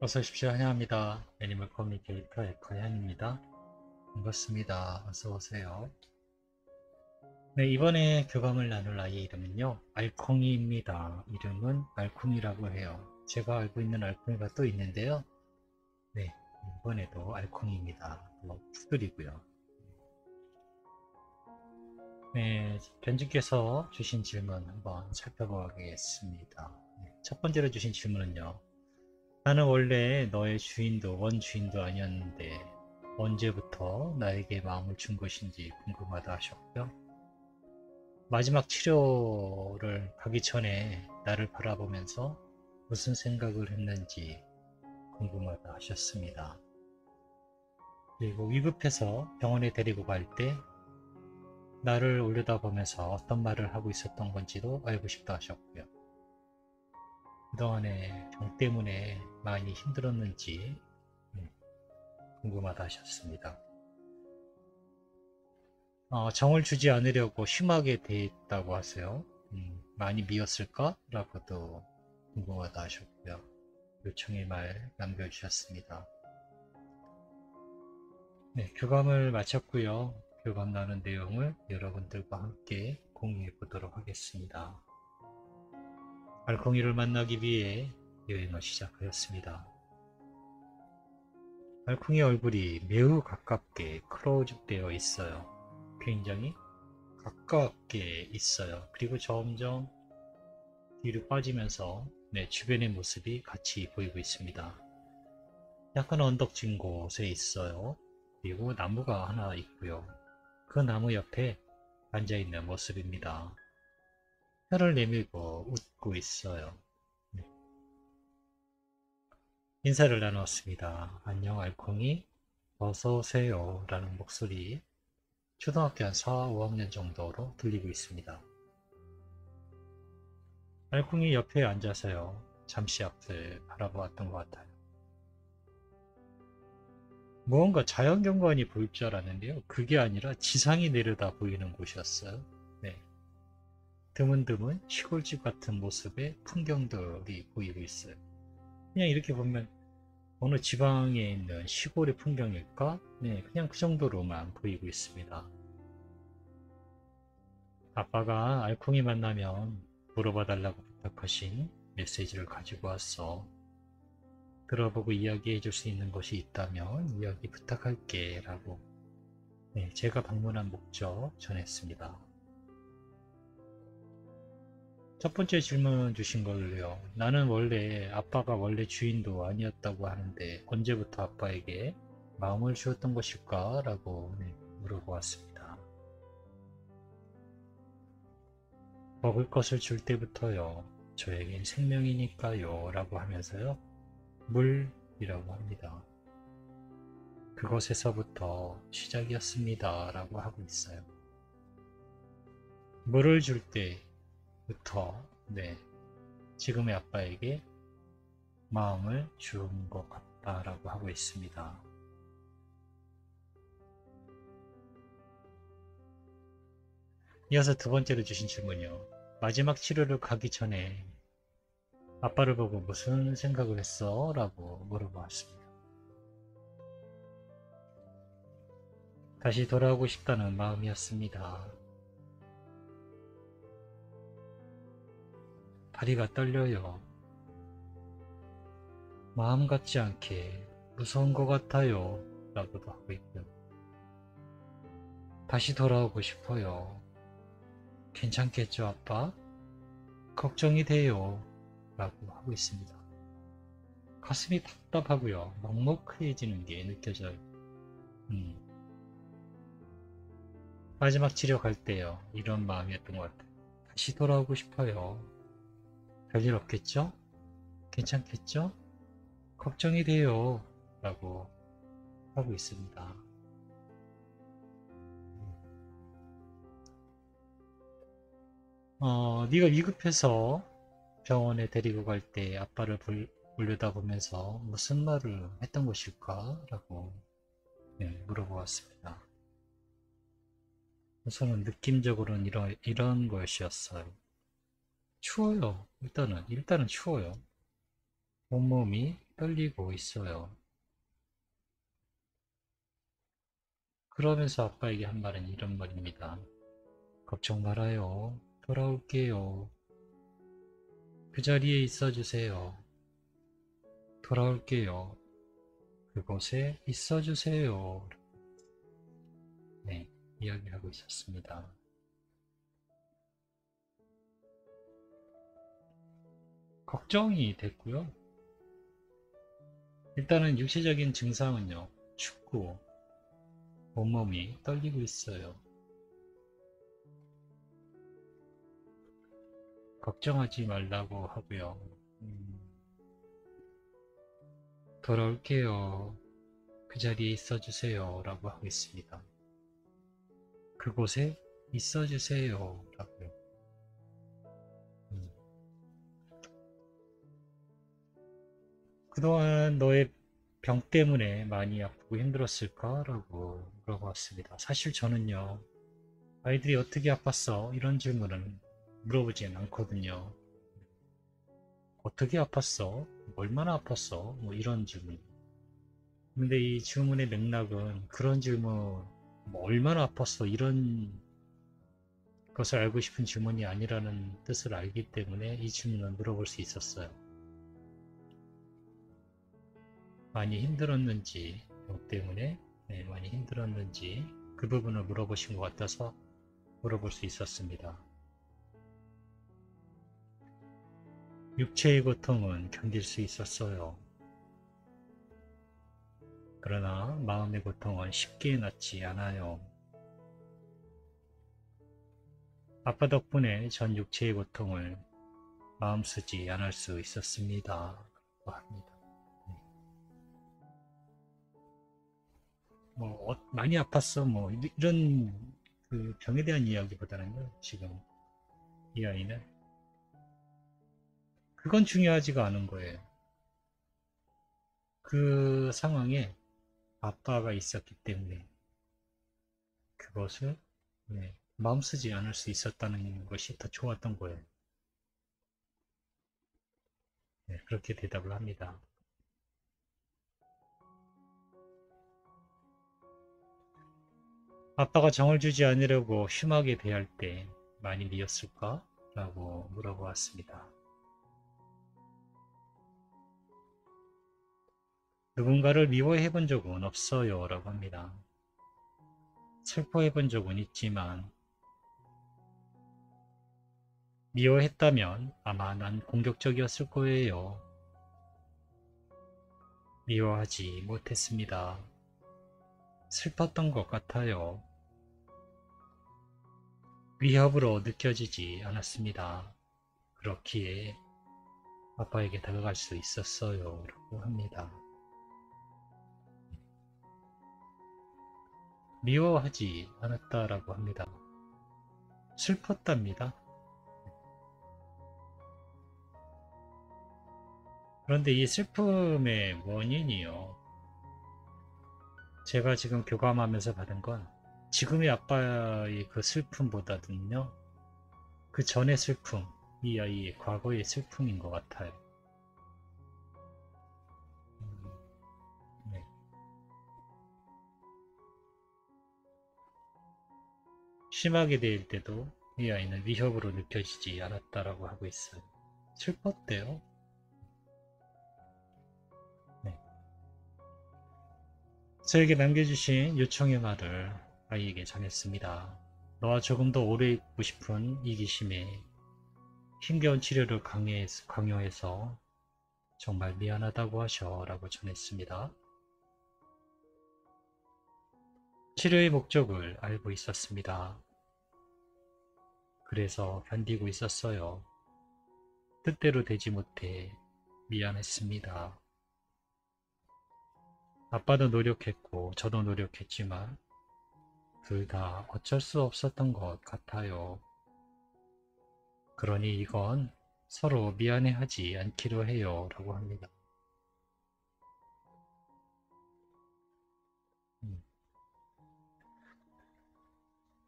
어서 오십시오. 환영합니다. 애니멀 커뮤니케이터 에커현입니다. 반갑습니다. 어서 오세요. 네, 이번에 교감을 나눌 아이의 이름은요, 알콩이입니다. 이름은 알콩이라고 해요. 제가 알고 있는 알콩이가 또 있는데요. 네, 이번에도 알콩이입니다. 뭐, 푸들이고요. 네, 견주께서 주신 질문 한번 살펴보겠습니다. 네, 첫 번째로 주신 질문은요, 나는 원래 너의 주인도 원주인도 아니었는데 언제부터 나에게 마음을 준 것인지 궁금하다 하셨고요. 마지막 치료를 가기 전에 나를 바라보면서 무슨 생각을 했는지 궁금하다 하셨습니다. 그리고 위급해서 병원에 데리고 갈 때 나를 올려다보면서 어떤 말을 하고 있었던 건지도 알고 싶다 하셨고요. 그동안에 병 때문에 많이 힘들었는지 궁금하다 하셨습니다. 정을 주지 않으려고 심하게 대했다고 하세요. 많이 미웠을까? 라고도 궁금하다 하셨고요. 요청의 말 남겨주셨습니다. 네, 교감을 마쳤고요. 교감 나눈 내용을 여러분들과 함께 공유해 보도록 하겠습니다. 알콩이를 만나기 위해 여행을 시작하였습니다. 알콩이 얼굴이 매우 가깝게 클로즈업 되어 있어요. 굉장히 가깝게 있어요. 그리고 점점 뒤로 빠지면서 주변의 모습이 같이 보이고 있습니다. 약간 언덕진 곳에 있어요. 그리고 나무가 하나 있고요. 그 나무 옆에 앉아있는 모습입니다. 혀를 내밀고 웃고 있어요. 네. 인사를 나누었습니다. 안녕 알콩이 어서오세요 라는 목소리 초등학교 한 4, 5학년 정도로 들리고 있습니다. 알콩이 옆에 앉아서요. 잠시 앞을 바라보았던 것 같아요. 무언가 자연경관이 보일 줄 알았는데요. 그게 아니라 지상이 내려다 보이는 곳이었어요. 네. 드문드문 시골집 같은 모습의 풍경들이 보이고 있어요. 그냥 이렇게 보면 어느 지방에 있는 시골의 풍경일까? 네, 그냥 그 정도로만 보이고 있습니다. 아빠가 알콩이 만나면 물어봐 달라고 부탁하신 메시지를 가지고 왔어. 들어보고 이야기해 줄 수 있는 것이 있다면 이야기 부탁할게 라고 제가 방문한 목적 전했습니다. 첫 번째 질문 주신 걸로요. 나는 원래 아빠가 원래 주인도 아니었다고 하는데 언제부터 아빠에게 마음을 주었던 것일까? 라고 물어보았습니다. 먹을 것을 줄 때부터요. 저에겐 생명이니까요. 라고 하면서요. 물이라고 합니다. 그것에서부터 시작이었습니다. 라고 하고 있어요. 물을 줄 때부터 지금의 아빠에게 마음을 준 것 같다라고 하고 있습니다. 이어서 두 번째로 주신 질문이요. 마지막 치료를 가기 전에 아빠를 보고 무슨 생각을 했어? 라고 물어보았습니다. 다시 돌아오고 싶다는 마음이었습니다. 다리가 떨려요. 마음 같지 않게 무서운 것 같아요. 라고도 하고 있고요. 다시 돌아오고 싶어요. 괜찮겠죠, 아빠? 걱정이 돼요. 라고 하고 있습니다. 가슴이 답답하고요. 먹먹해지는 게 느껴져요. 음, 마지막 치료 갈 때요. 이런 마음이었던 것 같아요. 다시 돌아오고 싶어요. 별일 없겠죠? 괜찮겠죠? 걱정이 돼요. 라고 하고 있습니다. 네가 위급해서 병원에 데리고 갈 때 아빠를 올려다보면서 무슨 말을 했던 것일까? 라고 물어보았습니다. 우선은 느낌적으로는 이런 것이었어요. 추워요. 일단은 추워요. 온몸이 떨리고 있어요. 그러면서 아빠에게 한 말은 이런 말입니다. 걱정 말아요. 돌아올게요. 그 자리에 있어 주세요. 돌아올게요. 그곳에 있어 주세요. 네, 이야기하고 있었습니다. 걱정이 됐고요. 일단은 육체적인 증상은요. 춥고 온몸이 떨리고 있어요. 걱정하지 말라고 하고요. 돌아올게요. 그 자리에 있어 주세요. 라고 하고 있습니다. 그곳에 있어 주세요. 라고요. 그동안 너의 병 때문에 많이 아프고 힘들었을까? 라고 물어봤습니다. 사실 저는요, 아이들이 어떻게 아팠어? 이런 질문은 물어보진 않거든요. 어떻게 아팠어? 얼마나 아팠어? 뭐 이런 질문. 근데 이 질문의 맥락은 그런 질문, 뭐 얼마나 아팠어? 이런 것을 알고 싶은 질문이 아니라는 뜻을 알기 때문에 이 질문을 물어볼 수 있었어요. 많이 힘들었는지, 병 때문에 많이 힘들었는지 그 부분을 물어보신 것 같아서 물어볼 수 있었습니다. 육체의 고통은 견딜 수 있었어요. 그러나 마음의 고통은 쉽게 낫지 않아요. 아빠 덕분에 전 육체의 고통을 마음쓰지 않을 수 있었습니다. 합니다. 많이 아팠어. 뭐 이런 그 병에 대한 이야기보다는요. 지금 이 아이는 그건 중요하지가 않은 거예요. 그 상황에 아빠가 있었기 때문에 그것을 마음 쓰지 않을 수 있었다는 것이 더 좋았던 거예요. 그렇게 대답을 합니다. 아빠가 정을 주지 않으려고 흉하게 대할 때 많이 미웠을까? 라고 물어보았습니다. 누군가를 미워해 본 적은 없어요. 라고 합니다. 슬퍼해 본 적은 있지만 미워했다면 아마 난 공격적이었을 거예요. 미워하지 못했습니다. 슬펐던 것 같아요. 위협으로 느껴지지 않았습니다. 그렇기에 아빠에게 다가갈 수 있었어요. 라고 합니다. 미워하지 않았다라고 합니다. 슬펐답니다. 그런데 이 슬픔의 원인이요. 제가 지금 교감하면서 받은 건 지금의 아빠의 그 슬픔보다는요. 그 전의 슬픔, 이 아이의 과거의 슬픔인 것 같아요. 네. 심하게 대할 때도 이 아이는 위협으로 느껴지지 않았다라고 하고 있어요. 슬펐대요. 네. 저에게 남겨주신 요청의 말을 아이에게 전했습니다. 너와 조금 더 오래 있고 싶은 이기심에 힘겨운 치료를 강요해서 정말 미안하다고 하셔 라고 전했습니다. 치료의 목적을 알고 있었습니다. 그래서 견디고 있었어요. 뜻대로 되지 못해 미안했습니다. 아빠도 노력했고 저도 노력했지만 둘 다 어쩔 수 없었던 것 같아요. 그러니 이건 서로 미안해하지 않기로 해요 라고 합니다.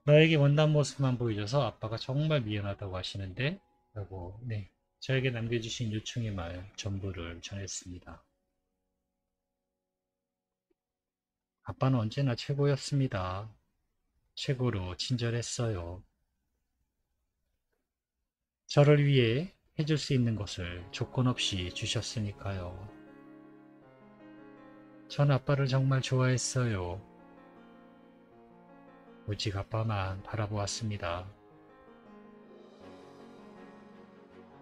너에게 못난 모습만 보여줘서 아빠가 정말 미안하다고 하시는데 라고 저에게 남겨주신 요청의 말 전부를 전했습니다. 아빠는 언제나 최고였습니다. 최고로 친절했어요. 저를 위해 해줄 수 있는 것을 조건 없이 주셨으니까요. 전 아빠를 정말 좋아했어요. 오직 아빠만 바라보았습니다.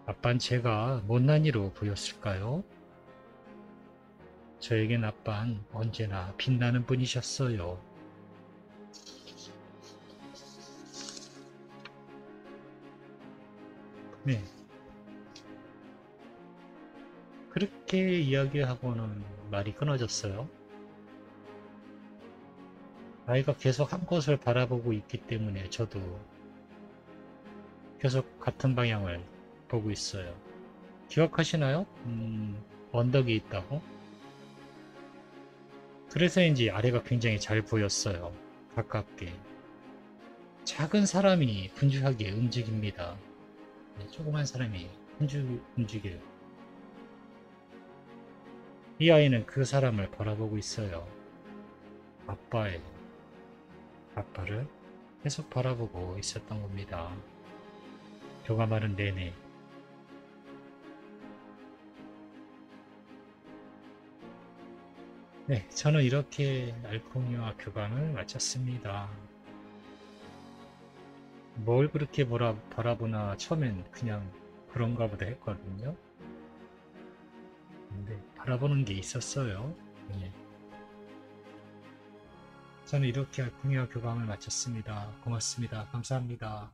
아빤 제가 못난이로 보였을까요? 저에겐 아빤 언제나 빛나는 분이셨어요. 네, 그렇게 이야기하고는 말이 끊어졌어요. 아이가 계속 한 곳을 바라보고 있기 때문에 저도 계속 같은 방향을 보고 있어요. 기억하시나요? 언덕이 있다고? 그래서인지 아래가 굉장히 잘 보였어요. 가깝게. 작은 사람이 분주하게 움직입니다. 네, 조그만 사람이 움직여요. 이 아이는 그 사람을 바라보고 있어요. 아빠의 아빠를 계속 바라보고 있었던 겁니다. 교감하는 내내. 네, 저는 이렇게 알콩이와 교감을 마쳤습니다. 뭘 그렇게 바라보나 처음엔 그냥 그런가 보다 했거든요. 근데 바라보는 게 있었어요. 네. 저는 이렇게 알콩이와 교감을 마쳤습니다. 고맙습니다. 감사합니다.